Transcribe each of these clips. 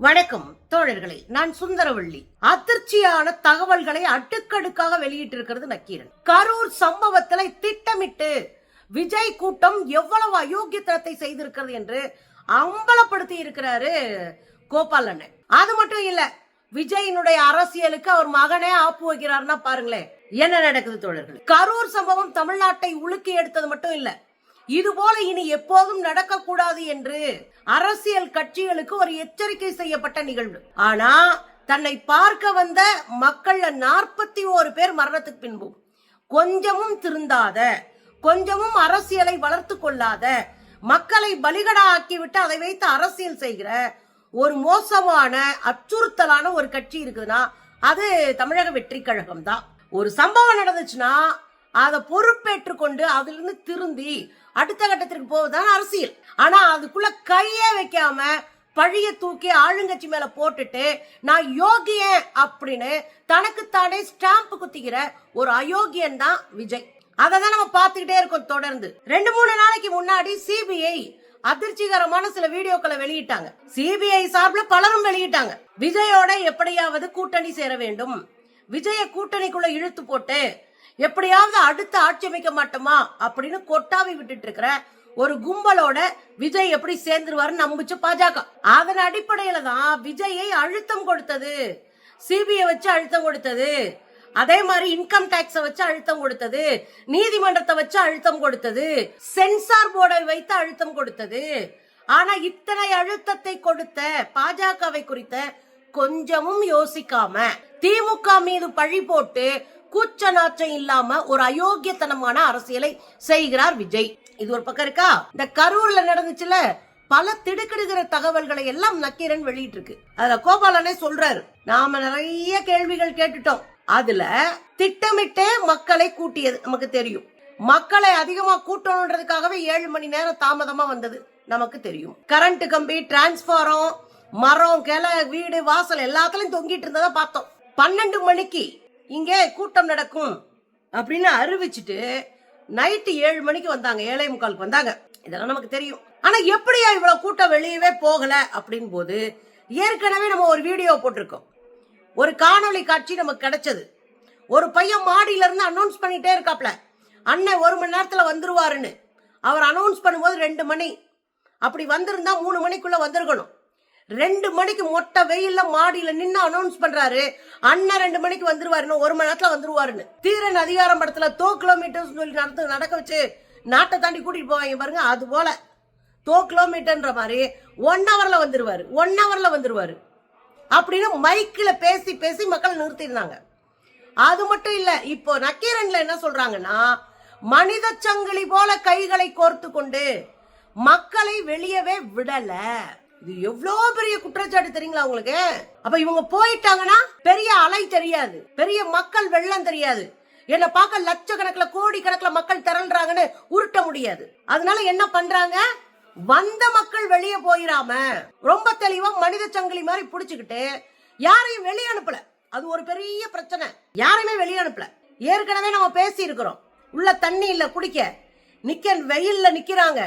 வணக்கம் தோழர்களே, நான் சுந்தரவள்ளி. அதிர்ச்சியான தகவல்களை அடுக்கடுக்காக வெளியிட்டிருக்கிறது நக்கீரன். கரூர் சம்பவத்தில் திட்டமிட்டு விஜய் கூட்டம் எவ்வளவு அயோக்கியத்தனத்தை செய்திருக்கிறது என்று அம்பலப்படுத்தி இருக்கிறாரு கோபால் அண்ணன். அது மட்டும் இல்ல, விஜயினுடைய அரசியலுக்கு அவர் மகனே ஆப்பு வைக்கிறாருன்னா பாருங்களேன் என்ன நடக்குது தோழர்கள். கரூர் சம்பவம் தமிழ்நாட்டை உலுக்கி எடுத்தது மட்டும் இல்ல, இதுபோல இனி எப்போதும் நடக்கக்கூடாது என்று அரசியல் கட்சிகளுக்கு ஒரு எச்சரிக்கை செய்யப்பட்ட நிகழ்வு. ஆனா தன்னை பார்க்க வந்த மக்கள் 41 பேர் மரணத்துக்கு பின்பும் கொஞ்சமும் திருந்தாத, கொஞ்சமும் அரசியலை வளர்த்து கொள்ளாத, மக்களை பலிகடா ஆக்கிவிட்டு அதை வைத்து அரசியல் செய்கிற ஒரு மோசமான அச்சுறுத்தலான ஒரு கட்சி இருக்குதுன்னா அது தமிழக வெற்றி கழகம் தான். ஒரு சம்பவம் நடந்துச்சுன்னா அதை பொறுப்பேற்றுக் கொண்டு அதிலிருந்து திருந்தி அடுத்த கட்டத்திற்கு போவதுதான் அரசியல். ஆனா அதுக்குள்ள கையே வைக்காம பழிய தூக்கி ஆளுங்கட்சி மேல போட்டுட்டு நான் யோகியன் அப்படின்னு தனக்குத்தானே ஸ்டாம்ப் குத்திக்கிற ஒரு அயோக்கியன் தான் விஜய். அததான் நம்ம பார்த்துக்கிட்டே இருக்கோம் தொடர்ந்து. 2-3 நாளைக்கு முன்னாடி சிபிஐ அதிர்ச்சிகரமான சில வீடியோக்களை வெளியிட்டாங்க. சிபிஐ சார்பில் பலரும் வெளியிட்டாங்க. விஜயோட எப்படியாவது கூட்டணி சேர வேண்டும், விஜய கூட்டணிக்குள்ள இழுத்து போட்டு எப்படியாவது அடுத்த ஆட்சி அமைக்க மாட்டோமா அப்படின்னு கொட்டாவி விட்டுட்டு இருக்கிற ஒரு கும்பலோட விஜய் எப்படி சேர்ந்துருவாரு நம்பிச்சு பாஜக. அதன் அடிப்படையில தான் விஜயை அழுத்தம் கொடுத்தது, சிபிஐ வச்சு அழுத்தம் கொடுத்தது, அதே மாதிரி இன்கம் டாக்ஸ் வச்சு அழுத்தம் கொடுத்தது, நீதிமன்றத்தை வச்சு அழுத்தம் கொடுத்தது, சென்சார் போர்டை வைத்து அழுத்தம் கொடுத்தது. ஆனா இத்தனை அழுத்தத்தை கொடுத்த பாஜகவை குறித்த கொஞ்சமும் யோசிக்காம திமுக மீது பழி போட்டு கூச்ச நாச்சம் இல்லாம ஒரு அயோக்கியத்தனமான அரசியலை செய்கிறார் விஜய். இது ஒரு பக்கம் இருக்கா, இந்த கரூர்ல நடந்துச்சுல பல திடுக்கிடுகிற தகவல்களை எல்லாம் நக்கீரன் வெளியிட்டு இருக்கு. அதுல கோபாலனே சொல்றாரு, நாம நிறைய கேள்விகள் கேட்டுட்டோம், அதுல திட்டமிட்டே மக்களை கூட்டியது நமக்கு தெரியும், மக்களை அதிகமா கூட்டணுன்றதுக்காகவே 7 மணி நேரம் தாமதமா வந்தது நமக்கு தெரியும், கரண்ட் கம்பி, டிரான்ஸ்பாரம், மரம், கிளை, வீடு, வாசல் எல்லாத்துலயும் தொங்கிட்டு இருந்ததை பார்த்தோம். 12 மணிக்கு இங்கே கூட்டம் நடக்கும் அப்படின்னு அறிவிச்சுட்டு நைட்டு 7 மணிக்கு வந்தாங்க, 7:45 வந்தாங்க. இதெல்லாம் நமக்கு தெரியும். ஆனா எப்படியா இவ்வளவு கூட்டம் வெளியவே போகல அப்படின்னு போது ஏற்கனவே நம்ம ஒரு வீடியோ போட்டிருக்கோம், ஒரு காணொளி காட்சி நமக்கு கிடைச்சது. ஒரு பையன் மாடியில இருந்து அனௌன்ஸ் பண்ணிட்டே இருக்காப்ல, அண்ணன் 1 மணி நேரத்துல வந்துருவாருன்னு. அவர் அனௌன்ஸ் பண்ணும்போது 2 மணி, அப்படி வந்திருந்தா 3 மணிக்குள்ள வந்திருக்கணும். 2 மணிக்கு மொட்டை வெயில்ல மாடியில நின்று அனௌன்ஸ் பண்றாரு, அண்ணன் 2 மணிக்கு வந்துருவாருன்னு, 1 மணி நேரத்துல வந்துருவாருன்னு. தீரன் அதிகாரம் படத்துல 2 கிலோமீட்டர் சொல்லி நடக்க வச்சு நாட்டை தாண்டி கூட்டிட்டு போவாங்க பாருங்க, அது போல 2 கிலோமீட்டர்ன்ற மாதிரி 1 ஹவர்ல வந்துருவாரு, 1 ஹவர்ல வந்துருவாரு அப்படின்னு மைக்கில பேசி பேசி மக்கள் நிறுத்திருந்தாங்க. அது மட்டும் இல்ல, இப்போ நக்கீரன்ல என்ன சொல்றாங்கன்னா, மனித சங்கிலி போல கைகளை கோர்த்து கொண்டு மக்களை வெளியவே விடல. இது எவ்வளவு பெரிய குற்றச்சாட்டு தெரியுங்களா உங்களுக்கு? அப்ப இவங்க போயிட்டாங்கன்னா பெரிய அலை தெரியாது, பெரிய மக்கள் வெள்ளம் தெரியாது, என்ன பார்க்க லட்சக்கணக்கில் கோடி கணக்கில் மக்கள் திரள்றாங்கன்னு உருட்ட முடியாது. அதனால என்ன பண்றாங்க, வந்த மக்கள் வெளியே போயிடாம ரொம்ப தெளிவா மனித சங்கிலி மாதிரி புடிச்சுக்கிட்டு யாரையும் வெளியே அனுப்பல. அது ஒரு பெரிய பிரச்சனை, யாரையுமே வெளியே அனுப்பல. ஏற்கனவே நம்ம பேசி இருக்கிறோம், உள்ள தண்ணி இல்ல குடிக்க, வெயில்ல நிக்கிறாங்க,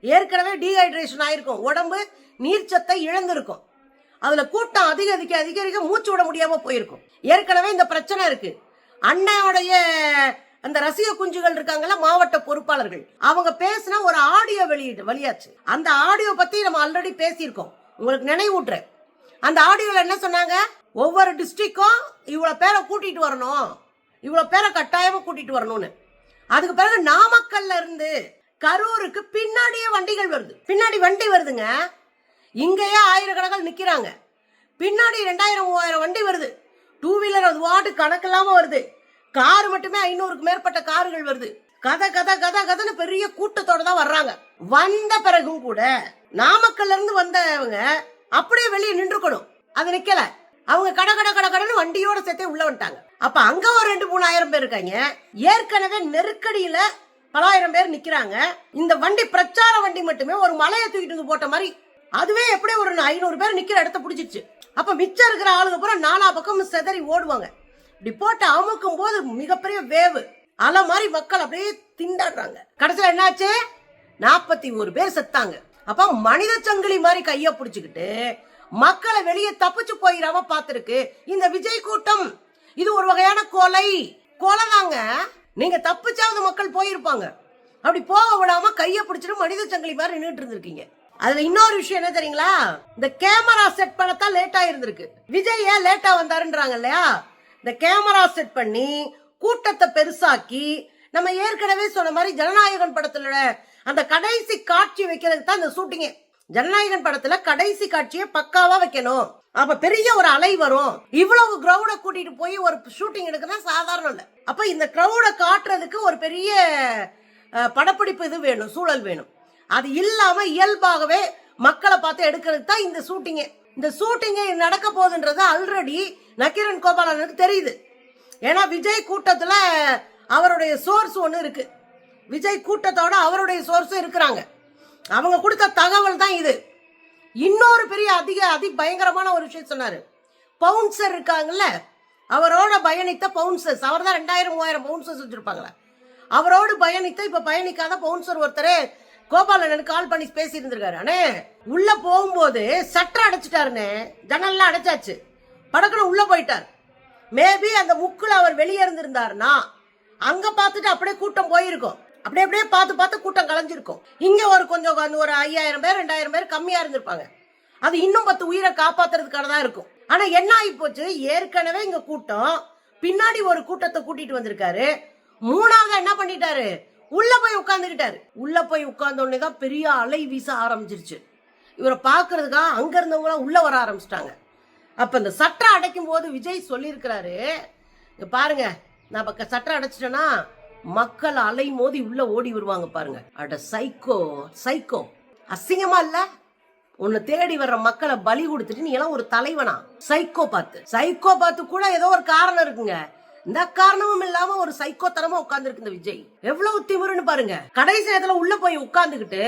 ஏற்கனவே டீஹைட்ரேஷன் ஆயிருக்கும், உடம்பு நீர்ச்சத்தை இழந்திருக்கும், அதுல கூட்டம் அதிகரிக்க மூச்சு விட முடியாம போயிருக்கும். ஏற்கனவே இந்த பிரச்சனை இருக்கு. அண்ணனுடைய அந்த ரசிக குஞ்சுகள் இருக்காங்கல்ல, மாவட்ட பொறுப்பாளர்கள், அவங்க பேசினா ஒரு ஆடியோ வெளியாச்சு. அந்த ஆடியோ பத்தி நம்ம ஆல்ரெடி பேசியிருக்கோம், உங்களுக்கு நினைவூட்டுறேன். அந்த ஆடியோல என்ன சொன்னாங்க, ஒவ்வொரு டிஸ்ட்ரிக்டும் இவ்வளவு பேரை கூட்டிட்டு வரணும், இவ்வளவு பேரை கட்டாயமா கூட்டிட்டு வரணும்னு. அதுக்கு பிறகு நாமக்கல்ல இருந்து கரூருக்கு பின்னாடியே வண்டிகள் வருது, பின்னாடி வண்டி வருதுங்க, இங்கேயே ஆயிரக்கணக்கில் நிக்கிறாங்க, பின்னாடி 2000-3000 வண்டி வருது, 2 வீலர் அது வாட்டு கணக்கில்லாம வருது, கார் மட்டுமே 500க்கு மேற்பட்ட கார்கள் வருது, கதன்னு பெரிய கூட்டத்தோட தான் வர்றாங்க. வந்த பிறகும் கூட நாமக்கல்ல இருந்து வந்தவங்க அப்படியே வெளியே நின்றுக்கணும், அது நிக்கல, அவங்க கடன்னு வண்டியோட சேர்த்தே உள்ள வந்துட்டாங்க. அப்ப அங்க ஒரு 2-3000 பேர் இருக்காங்க, ஏற்கனவே நெருக்கடியில பலாயிரம் பேர் நிக்கிறாங்க. இந்த வண்டி பிரச்சார வண்டி மட்டுமே ஒரு மலையை தூக்கிட்டு வந்து போட்ட மாதிரி, அதுவே எப்படி ஒரு 500 பேர் நிக்கிற இடத்த பிடிச்சிச்சு. அப்ப மிச்சம் இருக்கிற ஆளுங்க பூரா 4 பக்கம் செதறி ஓடுவாங்க. இப்படி போட்டு அமுக்கும் போது மிகப்பெரிய வேவு அலை மாதிரி மக்கள் அப்படியே திண்டாடுறாங்க. கடைசியில் என்னாச்சு, 41 பேர் செத்தாங்க. அப்ப மனித சங்கிலி மாதிரி கைய பிடிச்சுக்கிட்டு மக்களை வெளியே தப்பிச்சு போயிடாம பார்த்திருக்கு இந்த விஜய் கூட்டம். இது ஒரு வகையான கொலைதாங்க. நீங்க தப்பிச்சாவது மக்கள் போயிருப்பாங்க. அப்படி போக விடாம கைய பிடிச்சிட்டு மனித சங்கிலி மாதிரி நின்றுட்டு இருந்திருக்கீங்க. அதுல இன்னொரு விஷயம் என்ன தெரியுங்களா, இந்த கேமரா செட் பண்ணத்தான் லேட்டா இருந்திருக்கு. விஜய் ஏன் லேட்டா வந்தாருன்றாங்க இல்லையா, இந்த கேமரா செட் பண்ணி கூட்டத்தை பெருசாக்கி நம்ம ஏற்கனவே சொன்ன மாதிரி ஜனநாயகன் படத்துல அந்த கடைசி காட்சி வைக்கிறதுக்கு தான் இந்த ஷூட்டிங்கே. ஜனநாயகன் படத்துல கடைசி காட்சியை பக்காவா வைக்கணும். அப்ப பெரிய ஒரு அலை வரும். இவ்வளவு கிரௌட கூட்டிட்டு போய் ஒரு ஷூட்டிங் எடுக்கிறது சாதாரணம் இல்ல. அப்ப இந்த கிரௌட காட்டுறதுக்கு ஒரு பெரிய படப்பிடிப்பு இது வேணும், சூழல் வேணும். அது இல்லாம இயல்பாகவே மக்களை பார்த்து எடுக்கிறதுக்கு தான் இந்த ஷூட்டிங்கே. இந்த ஷூட்டிங்கே நடக்க போகுதுன்றது ஆல்ரெடி நக்கீரன் கோபாலனுக்கு தெரியுது. ஏன்னா விஜய் கூட்டத்துல அவருடைய சோர்ஸ் ஒண்ணு இருக்கு. விஜய் கூட்டத்தோட அவருடைய சோர்ஸும் இருக்கிறாங்க. அவங்க கொடுத்த தகவல் தான் இது. இன்னொரு பெரிய அதி பயங்கரமான ஒரு விஷயம் சொன்னாரு. பவுன்சர் இருக்காங்கல்ல, அவரோட பயணித்த பவுன்சர்ஸ், அவர் தான் 2000-3000 பவுன்சர்ஸ் வச்சிருப்பாங்களே, அவரோடு பயணித்த இப்ப பயணிக்காத பவுன்சர் ஒருத்தர் கோபாலனுக்கு கால் பண்ணி பேசி இருந்திருக்காரு. அண்ணே உள்ள போகும்போது சட்டை அடைச்சிட்டாருன்னு, ஜன்னல்லாம் அடைச்சாச்சு, படக்குன்னு உள்ள போயிட்டார். மேபி அந்த முக்குல அவர் வெளியே இருந்திருந்தாருன்னா அங்க பார்த்துட்டு அப்படியே கூட்டம் போயிருக்கும். அப்படியே பார்த்து கூட்டம் கலைஞ்சிருக்கும். இங்க ஒரு கொஞ்சம் ஒரு 5000 பேர் 2000 பேர் கம்மியா இருந்திருப்பாங்க. அது இன்னும் 10 உயிரை காப்பாத்துறதுக்கான தான் இருக்கும். ஆனா என்ன ஆகி போச்சு, ஏற்கனவே இங்க கூட்டம், பின்னாடி ஒரு கூட்டத்தை கூட்டிட்டு வந்திருக்காரு. மூணாவது என்ன பண்ணிட்டாரு, உள்ள போய் உட்கார்ந்துகிட்டாரு. உள்ள போய் உட்கார்ந்த உடனே தான் பெரிய அலை வீச ஆரம்பிச்சிருச்சு. இவரை பாக்குறதுக்காக அங்க இருந்தவங்க உள்ள வர ஆரம்பிச்சிட்டாங்க. அப்ப இந்த சட்டை அடைக்கும் போது விஜய் சொல்லி இருக்கிறாரு, பாருங்க நான் சட்டை அடைச்சிட்டேன்னா மக்கள் அலை மோதி உள்ள ஓடி வருவாங்க பாருங்க. அட சைக்கோ அசிங்கமா இல்ல? உன்னை தேடி வர்ற மக்களை பலி கொடுத்துட்டு நீ எல்லாம் ஒரு தலைவனா? சைக்கோ பார்த்து கூட ஏதோ ஒரு காரணம் இருக்குங்க. இந்த காரணமும் இல்லாம ஒரு சைக்கோ தரமா உட்கார்ந்து இருக்கு இந்த விஜய். எவ்வளவு திமிருன்னு பாருங்க. கடைசி நேரத்துல உள்ள போய் உட்கார்ந்துகிட்டு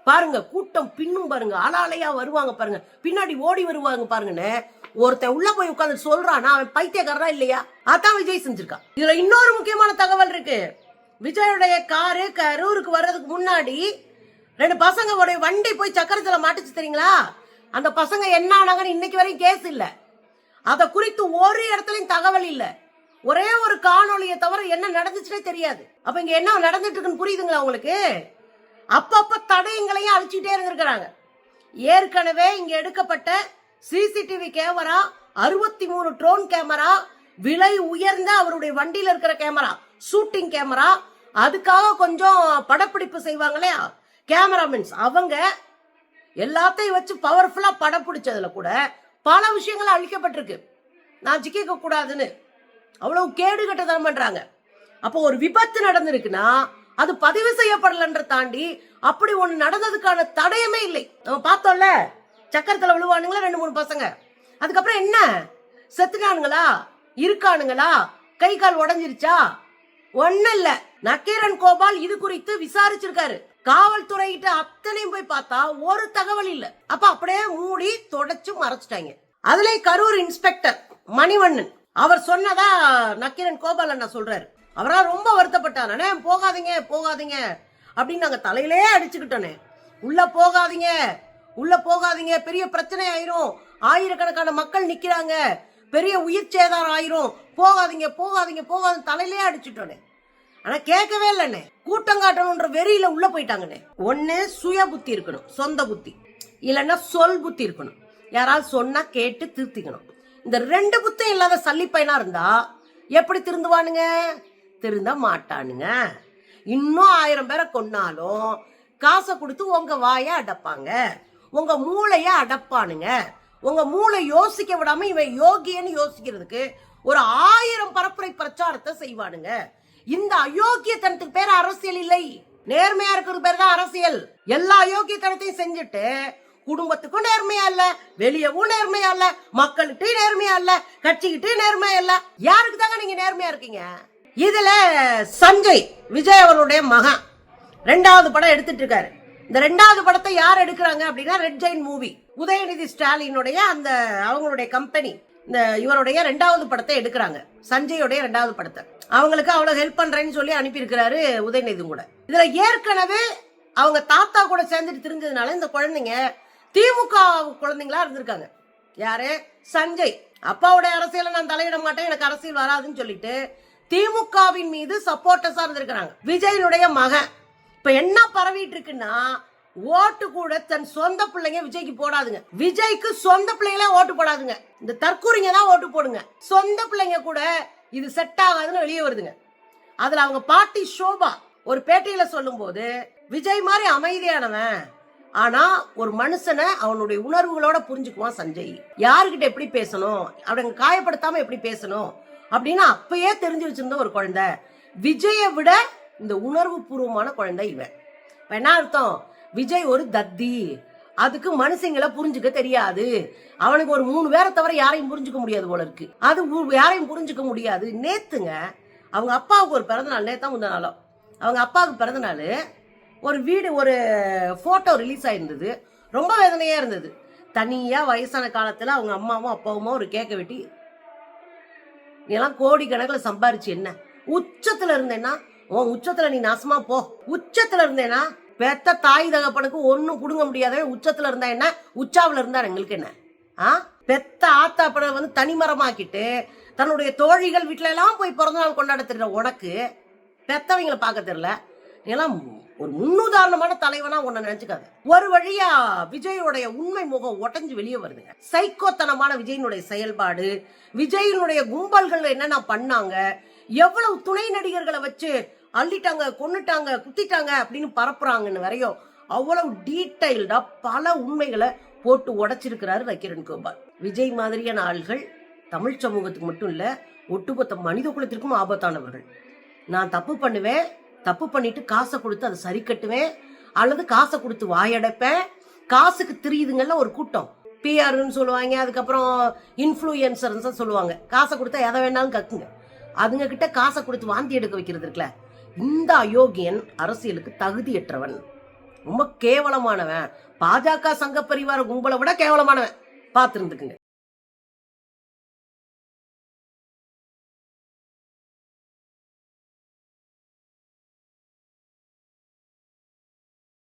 பாருங்க கூட்டம் பின்னும் பாருங்க, அலையா வருவாங்க பாருங்க, பின்னாடி ஓடி வருவாங்க பாருங்கன்னு ஒருத்தன் உள்ள போய் உட்கார்ந்து சொல்றானா அவன் பைத்தியக்காரனா இல்லையா? அதான் விஜய் செஞ்சிருக்கான். இதுல இன்னொரு முக்கியமான தகவல் இருக்கு. விஜயுடைய காரு கரூருக்கு வர்றதுக்கு முன்னாடி 2 பசங்களுடைய வண்டி போய் சக்கரத்துல மாட்டுச்சு தெரியுங்களா? அந்த பசங்க என்ன ஆனாங்கன்னு இன்னைக்கு வரைக்கும் கேஸ் இல்ல. அத குறித்து ஒரு இடத்துலயும் தகவல் இல்ல. ஒரே ஒரு காணொலியை தவிர என்ன நடந்துச்சுன்னே தெரியாது. அப்ப இங்க என்ன நடந்துட்டு இருக்குன்னு புரியுதுங்களா உங்களுக்கு? அப்பப்ப தடயங்களையும் அழிச்சுட்டே இருந்திருக்கிறாங்க. ஏற்கனவே இங்க எடுக்கப்பட்ட சிசிடிவி கேமரா, 63 ட்ரோன் கேமரா, விலை உயர்ந்த அவருடைய வண்டியில இருக்கிற கேமரா, ஷூட்டிங் கேமரா, அதுக்காக கொஞ்சம் படப்பிடிப்பு செய்வாங்களே கேமராமேன்ஸ், அவங்க எல்லாத்தையும் வச்சு பவர்ஃபுல்லா படம் பிடிச்சதுல கூட பல விஷயங்கள் அழிக்கப்பட்டிருக்கு. நான் சிக்க கூடாதுன்னு அவ்வளவு கேடுகட்டதனம் பண்றாங்க. அப்போ ஒரு விபத்து நடந்திருக்குன்னா அது பதிவு செய்யப்படலன்ற தாண்டி அப்படி ஒண்ணு நடந்ததுக்கான தடயமே இல்லை. நம்ம பார்த்தோம்ல, சக்கரத்துல விழுவானுங்களா 2-3 பசங்க, அதுக்கப்புறம் என்ன செத்துனானுங்களா, இருக்கானுங்களா, கை கால் உடஞ்சிருச்சா? ஒண்ணு இல்ல. நக்கீரன் கோபால் இது குறித்து விசாரிச்சிருக்காரு. காவல்துறை கிட்ட அத்தனையும் போய் பார்த்தா ஒரு தகவல் இல்ல. அப்ப அப்படியே மூடி தொடச்சு மறைச்சிட்டாங்க. அதுல கரூர் இன்ஸ்பெக்டர் மணிவண்ணன் அவர் சொன்னதா நக்கீரன் கோபால் அண்ணா சொல்றாரு. அவரா ரொம்ப வருத்தப்பட்டானே, போகாதீங்க அப்படின்னு நாங்க தலையிலே அடிச்சுக்கிட்டோனே, உள்ள போகாதீங்க பெரிய பிரச்சனை ஆயிரும், ஆயிரக்கணக்கான மக்கள் நிக்கிறாங்க, பெரிய உயிர் சேதாரம் ஆயிரும், போகாதீங்க தலையிலே அடிச்சுட்டோனே. ஆனா கேட்கவே இல்லைண்ணே. கூட்டம் காட்டணும்ன்ற வெறியில உள்ள போயிட்டாங்கண்ணே. ஒண்ணு சுய புத்தி இருக்கணும், சொந்த புத்தி, இல்லைன்னா சொல் புத்தி இருக்கணும். யாராவது சொன்னா கேட்டு திருத்திக்கணும். இந்த 2 புத்தியும் இல்லாத சல்லிப்பையனா இருந்தா எப்படி திருந்துவானுங்க? திருந்த மாட்டானுங்க. இன்னும் 1000 பேரை கொன்னாலும் காசை கொடுத்து உங்க வாய அடப்பாங்க, உங்க மூளைய அடப்பானுங்க. உங்க மூளை யோசிக்க விடாம இவன் யோகியன்னு யோசிக்கிறதுக்கு ஒரு 1000 பரப்புரை பிரச்சாரத்தை செய்வானுங்க. இந்த அயோக்கியத்தனத்துக்கு பேர் அரசியல் இல்லை, நேர்மையா இருக்கிறது பேர் தான் அரசியல். எல்லா அயோக்கியத்தனத்தையும் செஞ்சுட்டு குடும்பத்துக்கும் நேர்மையா இல்ல, வெளியவும் நேர்மையா இல்ல, மக்கள்கிட்ட நேர்மையா இல்ல, கட்சிக்கிட்டே நேர்மையா இல்ல. யாருக்கு தாங்க நீங்க நேர்மையா இருக்கீங்க? இதுல சஞ்சய் விஜய் அவருடைய மகன் 2வது படம் எடுத்துட்டு இருக்காரு. இந்த 2வது படத்தை யார் எடுக்கிறாங்க அப்படின்னா ரெட் ஜெயின் மூவி, உதயநிதி ஸ்டாலினுடைய அந்த அவங்களுடைய கம்பெனி இந்த இவருடைய 2வது படத்தை எடுக்கிறாங்க. சஞ்சயோடைய 2வது படத்தை அவங்களுக்கு அவ்வளவு ஹெல்ப் பண்றேன்னு சொல்லி அனுப்பி இருக்கிறாரு உதயநிதி கூட. இதுல ஏற்கனவே அவங்க தாத்தா கூட சேர்ந்துட்டு தெரிஞ்சதுனால இந்த குழந்தைங்க திமுக குழந்தைங்களா இருந்திருக்காங்க. யாரு? சஞ்சய். அப்பாவுடைய அரசியலை நான் தலையிட மாட்டேன், எனக்கு அரசியல் வராதுன்னு சொல்லிட்டு திமுகவின் மீது சப்போர்ட்டர்ஸா இருந்திருக்கிறாங்க. விஜயனுடைய மகன் இப்ப என்ன பரவிட்டு இருக்குன்னா, ஓட்டு கூட தன் சொந்த பிள்ளைங்க விஜய்க்கு போடாதுங்க. விஜய்க்கு சொந்த பிள்ளைங்களே ஓட்டு போடாதுங்க. இந்த தற்கூரிங்க தான் ஓட்டு போடுங்க. சொந்த பிள்ளைங்க கூட இது செட் ஆகாதுன்னு வெளியே வருதுங்க. அதுல அவங்க பாட்டி ஷோபா ஒரு பேட்டியில சொல்லும் போது, விஜய் மாதிரி அமைதியானவன், ஆனா ஒரு மனுஷனை அவனுடைய உணர்வுகளோட புரிஞ்சுக்குவான் சஞ்சய். யாருகிட்ட எப்படி பேசணும், அவங்க காயப்படுத்தாம எப்படி பேசணும் அப்படின்னு அப்பயே தெரிஞ்சு வச்சிருந்த ஒரு குழந்தை. விஜயை விட இந்த உணர்வு பூர்வமான குழந்தை இவன். என்ன அர்த்தம்? விஜய் ஒரு தத்தி, அதுக்கு மனுஷங்களை புரிஞ்சுக்க தெரியாது, அவனுக்கு ஒரு 3 பேரை தவிர யாரையும் புரிஞ்சுக்க முடியாது போல இருக்கு, அது யாரையும் புரிஞ்சுக்க முடியாது. நேத்துங்க அவங்க அப்பாவுக்கு ஒரு பிறந்த நாள், நேத்தா முந்த நாளோ அவங்க அப்பாவுக்கு பிறந்த நாள், ஒரு ஒரு போட்டோ ரிலீஸ் ஆயிருந்தது. ரொம்ப வேதனையா இருந்தது. தனியா வயசான காலத்துல அவங்க அம்மாவும் அப்பாவுமா ஒரு கேக்க வெட்டி, நீலாம் கோடி கணக்கில் சம்பாரிச்சு என்ன, உச்சத்துல இருந்தேன்னா உன் உச்சத்துல நீ நாசமா போ, உச்சத்துல இருந்தேன்னா பெத்த தாய் தகப்பனுக்கு ஒன்னும் புடுங்க முடியாத உச்சத்துல இருந்தா என்ன, உச்சாவில இருந்தா எங்களுக்கு என்ன? பெத்த ஆத்தாப்பட வந்து தனிமரமாக்கிட்டு தன்னுடைய தோழிகள் வீட்டுல எல்லாம் போய் பிறந்த நாள் கொண்டாட தெரியல உனக்கு, பெத்தவங்களை பார்க்க தெரியல. நீலாம் ஒரு முன்னுதாரணமான தலைவனா உன்னை நினைச்சுக்காது. ஒரு வழியா விஜயோடைய உண்மை முகம் உடஞ்சு வெளியே வருதுங்க. சைக்கோத்தனமான விஜயனுடைய செயல்பாடு, விஜயனுடைய கும்பல்கள் என்னென்ன பண்ணாங்க, எவ்வளவு துணை நடிகர்களை வச்சு அள்ளிட்டாங்க, கொன்னுட்டாங்க, குத்திட்டாங்க அப்படின்னு பரப்புறாங்கன்னு வரையும் அவ்வளவு டீடைல்டா பல உண்மைகளை போட்டு உடைச்சிருக்கிறாரு நக்கீரன் கோபால். விஜய் மாதிரியான ஆள்கள் தமிழ் சமூகத்துக்கு மட்டும் இல்ல, ஒட்டுமொத்த மனித குலத்திற்கும் ஆபத்தானவர்கள். நான் தப்பு பண்ணுவேன், தப்பு பண்ணிட்டு காசை கொடுத்து அதை சரி கட்டுவேன், அல்லது காசை கொடுத்து வாயடைப்பேன். காசுக்கு தெரியுதுங்கல்ல ஒரு கூட்டம், பிஆர்னு சொல்லுவாங்க, அதுக்கப்புறம் இன்ஃப்ளூயன்சர்ஸ் சொல்லுவாங்க. காசை கொடுத்தா எதை வேணாலும் கக்குங்க. அதுங்க கிட்ட காசை கொடுத்து வாந்தி எடுக்க வைக்கிறது இருக்குல்ல, இந்த அயோக்கியன் அரசியலுக்கு தகுதியற்றவன், ரொம்ப கேவலமானவன். பாஜக சங்க பரிவார கும்பலை விட கேவலமானவன். பார்த்துருந்துக்குங்க.